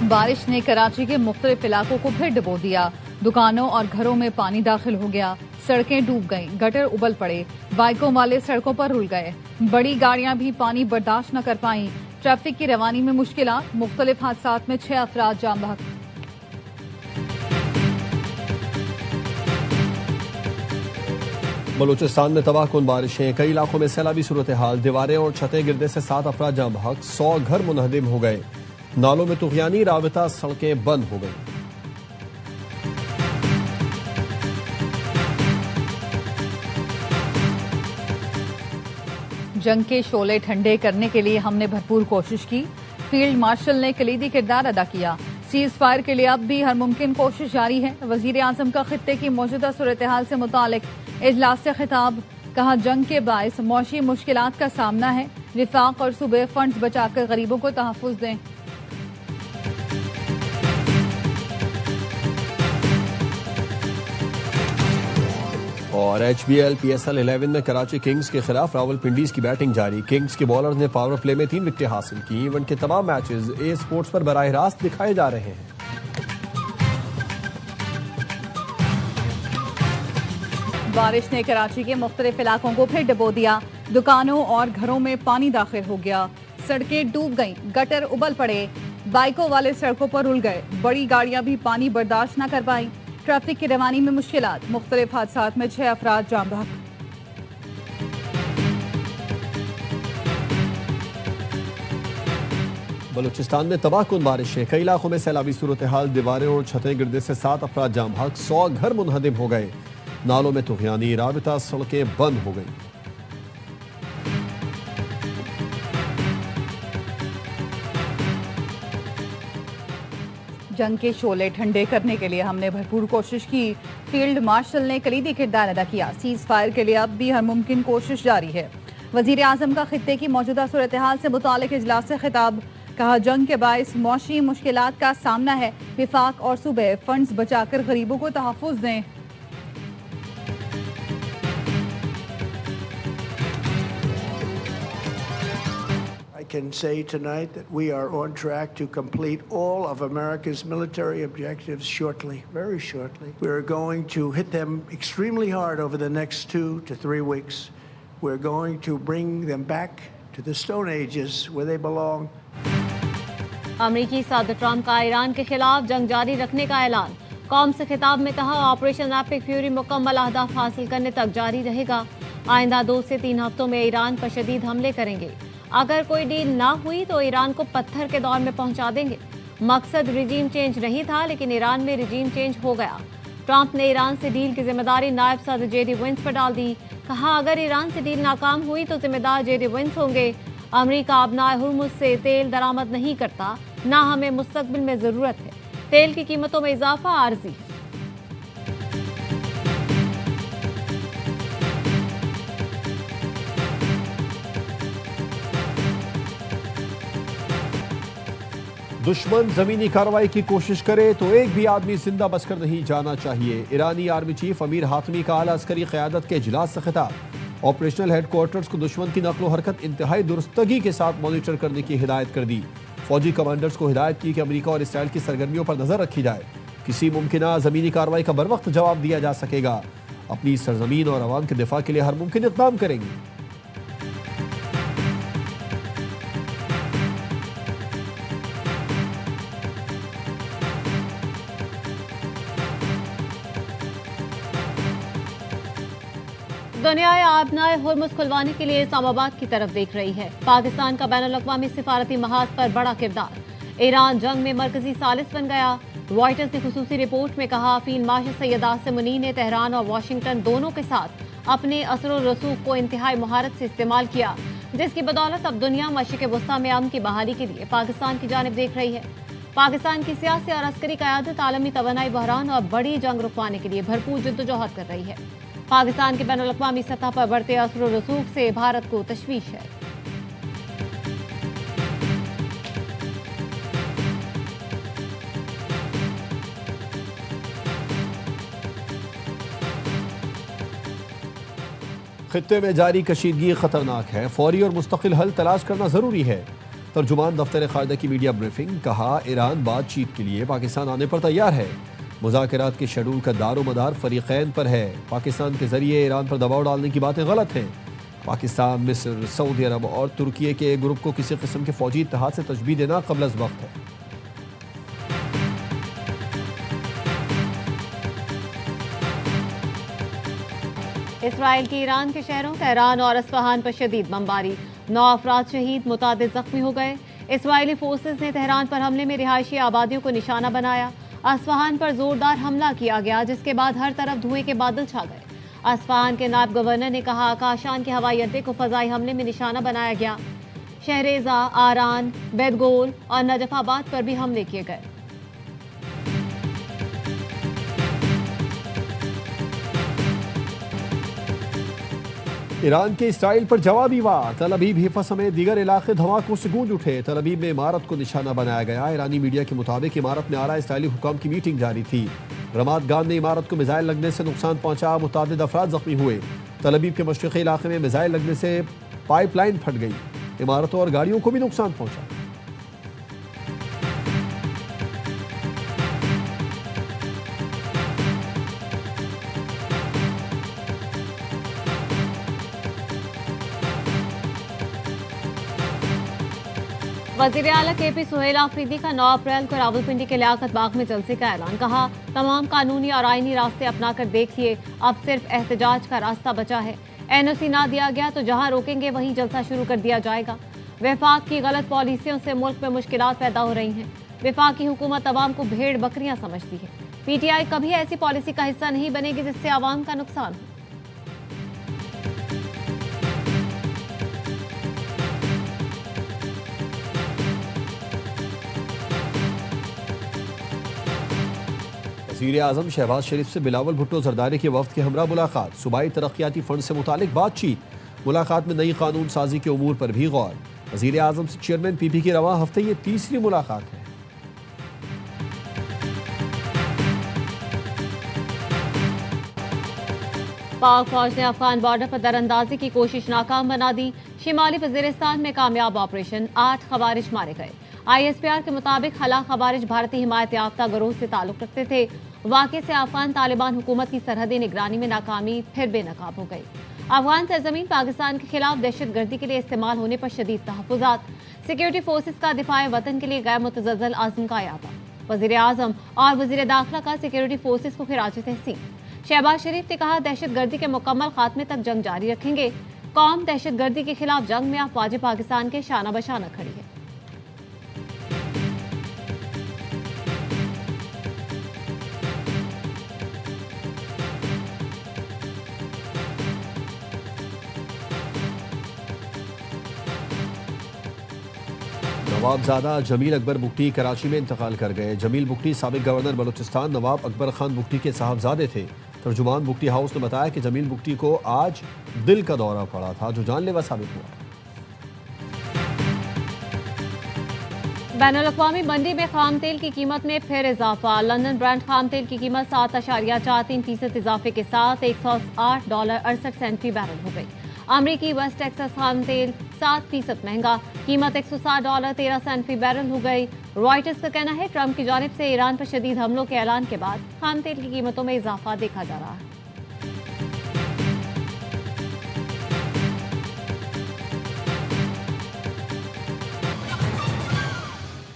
बारिश ने कराची के मुख्तलिफ इलाकों को फिर डुबो दिया। दुकानों और घरों में पानी दाखिल हो गया, सड़कें डूब गईं, गटर उबल पड़े, बाइकों वाले सड़कों पर रुल गए, बड़ी गाड़ियां भी पानी बर्दाश्त न कर पाईं। ट्रैफिक की रवानी में मुश्किलात, मुख्तलिफ हादसात में 6 अफराद जान बहक। बलूचिस्तान में तबाहकुन बारिशें, कई इलाकों में सैलाबी सूरत हाल, दीवारें और छतें गिरने से 7 अफराद जान बहक, 100 घर मुनहदिम हो गए, नालों में तुगयानी राबिता, सड़कें बंद हो गई। जंग के शोले ठंडे करने के लिए हमने भरपूर कोशिश की। फील्ड मार्शल ने कलीदी किरदार अदा किया। सीज फायर के लिए अब भी हर मुमकिन कोशिश जारी है। वजीर आजम का खित्ते की मौजूदा सूरत हाल से मुतालिक इजलास से खिताब, कहा जंग के बायस मौशी मुश्किलात का सामना है, विफाक और सूबे फंड्स बचाकर गरीबों को तहफ्फुज दें। और HBL PSL 11 में कराची किंग्स के खिलाफ रावलपिंडीज की बैटिंग जारी। किंग्स के बॉलर्स ने पावर प्ले में 3 विकेटें हासिल की। इवेंट के तमाम मैचेस ए स्पोर्ट्स पर बराह रास्त दिखाए जा रहे हैं। बारिश ने कराची के मुख्तलिफ इलाकों को फिर डुबो दिया। दुकानों और घरों में पानी दाखिल हो गया, सड़कें डूब गईं, गटर उबल पड़े, बाइकों वाले सड़कों पर रुल गए, बड़ी गाड़ियां भी पानी बर्दाश्त न कर पाईं। ट्रैफिक की रवानी में मुश्किलात, मुख्तलिफ हादसात में 6 अफराद जान बहक। बलूचिस्तान में तबाहकुन बारिशें, कई इलाकों में सैलाबी सूरत हाल, दीवारें और छतें गिरने से 7 अफराद जान बहक, 100 घर मुनहदिम हो गए, नालों में तुगयानी राबिता, सड़कें बंद हो गई। जंग के शोले ठंडे करने के लिए हमने भरपूर कोशिश की। फील्ड मार्शल ने कलीदी किरदार अदा किया। सीज फायर के लिए अब भी हर मुमकिन कोशिश जारी है। वजीर आजम का खित्ते की मौजूदा सूरत हाल से मुतालिक इजलास से खिताब, कहा जंग के बायस मौशी मुश्किलात का सामना है, विफाक और सूबे फंड्स बचाकर गरीबों को तहफ्फुज दें। I can say tonight that we are on track to complete all of America's military objectives shortly, very shortly. We are going to hit them extremely hard over the next 2 to 3 weeks. We're going to bring them back to the Stone Ages where they belong. अमरीकी सदर Trump का Iran के खिलाफ जंग जारी रखने का ऐलान। कौम से खिताब में कहा ऑपरेशन एपिक फ्यूरी मुकम्मल अहदाफ हासिल करने तक जारी रहेगा। आइंदा 2 से 3 हफ्तों में ईरान पर शदीद हमले करेंगे। अगर कोई डील ना हुई तो ईरान को पत्थर के दौर में पहुंचा देंगे। मकसद रिजीम चेंज नहीं था, लेकिन ईरान में रिजीम चेंज हो गया। ट्रंप ने ईरान से डील की जिम्मेदारी नायब सदर JD Vance पर डाल दी। कहा अगर ईरान से डील नाकाम हुई तो जिम्मेदार JD Vance होंगे। अमेरिका अपनाए हुर्मुज से तेल दरामद नहीं करता, ना हमें मुस्तकबिल में जरूरत है। तेल की कीमतों में इजाफा आर्जी है। दुश्मन जमीनी कार्रवाई की कोशिश करे तो एक भी आदमी जिंदा बचकर नहीं जाना चाहिए। ईरानी आर्मी चीफ अमीर हातमी का आला अस्करी क़यादत के इजलास से खिताब। ऑपरेशनल हेडक्वार्टर्स को दुश्मन की नकलो हरकत इंतहाई दुरुस्तगी के साथ मॉनिटर करने की हिदायत कर दी। फौजी कमांडर्स को हिदायत की कि अमेरिका और इसराइल की सरगर्मियों पर नजर रखी जाए। किसी मुमकिन जमीनी कार्रवाई का बर वक्त जवाब दिया जा सकेगा। अपनी सरजमीन और अवाम के दिफा के लिए हर मुमकिन इक़दाम करेंगे। दुनिया अपनाए हुर्मुज खुलवाने के लिए इस्लामाबाद की तरफ देख रही है। पाकिस्तान का बैनुल अक़वामी सिफारती महाज पर बड़ा किरदार। ईरान जंग में मरकजी सालिस बन गया। रॉयटर्स ने खुसूसी रिपोर्ट में कहा फील्ड मार्शल सैयद आसिम मुनीर ने तेहरान और वाशिंगटन दोनों के साथ अपने असर और रसूख को इंतहाई महारत से इस्तेमाल किया, जिसकी बदौलत अब दुनिया मशरिक़ वस्ता में अमन की बहाली के लिए पाकिस्तान की जानिब देख रही है। पाकिस्तान की सियासी और अस्करी क़यादत आलमी तवानाई बहरान और बड़ी जंग रुकवाने के लिए भरपूर जद्दोजहद कर रही है। पाकिस्तान के बैनुल अक़वामी सतह पर बढ़ते असर और रसूख से भारत को तशवीश है। खित्ते में जारी कशीदगी खतरनाक है, फौरी और मुस्तकिल हल तलाश करना जरूरी है। तर्जुमान दफ्तर ख़ारिजा की मीडिया ब्रीफिंग, कहा ईरान बातचीत के लिए पाकिस्तान आने पर तैयार है। मुज़ाकरात के शेड्यूल का दारोमदार फरीक़ैन पर है। पाकिस्तान के जरिए ईरान पर दबाव डालने की बातें गलत हैं। पाकिस्तान, मिस्र, सऊदी अरब और तुर्की के ग्रुप को किसी किस्म के फौजी इत्तेहाद से तशबीह देना क़ब्ल अज़ वक्त है। इसराइल की ईरान के शहरों तेहरान और अस्फहान पर शदीद बमबारी, 9 अफराद शहीद, मुतादिद जख्मी हो गए। इसराइली फोर्सेस ने तेहरान पर हमले में रिहायशी आबादियों को निशाना बनाया। अस्फहान पर जोरदार हमला किया गया, जिसके बाद हर तरफ धुएं के बादल छा गए। अस्फहान के नायब गवर्नर ने कहा काशान के हवाई अड्डे को फजाई हमले में निशाना बनाया गया। शहरेजा, आरान, बेदगोल और नजफाबाद पर भी हमले किए गए। ईरान के इसराइल पर जवाबी वार, तल अबीब, हिफा समेत दीगर इलाके धमाकों से गूंज उठे। तल अबीब में इमारत को निशाना बनाया गया। ईरानी मीडिया के मुताबिक इमारत में आला इसराइली हुकाम की मीटिंग जारी थी। रमाद गान ने इमारत को मिसाइल लगने से नुकसान पहुंचा, मुतादिद अफराद जख्मी हुए। तल अबीब के मशरिकी इलाके में मिसाइल लगने से पाइपलाइन फट गई। इमारतों और गाड़ियों को भी नुकसान पहुंचा। वज़ीर आला KP सुहेल आफरीदी का 9 अप्रैल को रावलपिंडी के लियाकत बाग में जलसे का ऐलान। कहा तमाम कानूनी और आईनी रास्ते अपनाकर देखिए, अब सिर्फ एहतजाज का रास्ता बचा है। NOC ना दिया गया तो जहां रोकेंगे वहीं जलसा शुरू कर दिया जाएगा। वफाक की गलत पॉलिसियों से मुल्क में मुश्किलात पैदा हो रही हैं। वफाकी हुकूमत अवाम को भेड़ बकरियां समझती है। PTI कभी ऐसी पॉलिसी का हिस्सा नहीं बनेगी जिससे आवाम का नुकसान हो। वज़ीर आज़म शहबाज शरीफ से बिलावल भुट्टो जरदारी के वफ्द के हमरा मुलाकात। सूबाई तरक्याती फंड से मुतालिक बातचीत। मुलाकात में नई कानून साजी के उमूर पर भी गौर। वज़ीर आज़म से चेयरमैन PP की रवा हफ्ते ये तीसरी मुलाकात है। पाक फौज ने अफगान बॉर्डर पर दरअंदाजी की कोशिश नाकाम बना दी। शिमाली वज़ीरिस्तान में कामयाब ऑपरेशन, 8 खवारिज मारे गए। ISPR के मुताबिक हला खवारिज भारतीय हिमायत याफ्ता गिरोह से ताल्लुक रखते थे। वाक़े से अफगान तालिबान हुकूमत की सरहदी निगरानी में नाकामी फिर बेनकाब हो गई। अफगान सरजमीन पाकिस्तान के खिलाफ दहशतगर्दी के लिए इस्तेमाल होने पर शदीद तहफ़्फ़ुज़ात। सिक्योरिटी फोर्सेस का दिफाए वतन के लिए गैर मुतज़्ज़ल आज़म का यादा। वज़ीर आज़म और वज़ीर दाखिला का सिक्योरिटी फोर्सेस को खिराज तहसीन। शहबाज शरीफ ने कहा दहशतगर्दी के मुकम्मल खात्मे तक जंग जारी रखेंगे। कौम दहशतगर्दी के खिलाफ जंग में अफवाज पाकिस्तान के शाना बशाना खड़ी है। नवाबजादा जमील अकबर बुगटी कराची में इंतकाल कर गए। जमील बुगटी साबिक गवर्नर बलूचिस्तान नवाब अकबर खान बुगटी के साहबजादे थे। तर्जुमान बुगटी हाउस ने बताया कि जमील बुगटी को आज दिल का दौरा पड़ा था, जो जानलेवा साबित हुआ। बैनुल-अक़वामी मंडी में खाम तेल की कीमत में फिर इजाफा। लंदन ब्रांड खाम तेल की कीमत 7.43% इजाफे के साथ $108.68 फी बैरल हो गई। अमरीकी वेस्ट टेक्सास खाम तेल 7% महंगा, कीमत $160.13 फी बैरल हो गई। रॉयटर्स का कहना है ट्रंप की जानिब से ईरान पर शदीद हमलों के ऐलान के बाद खाम तेल की कीमतों में इजाफा देखा जा रहा है।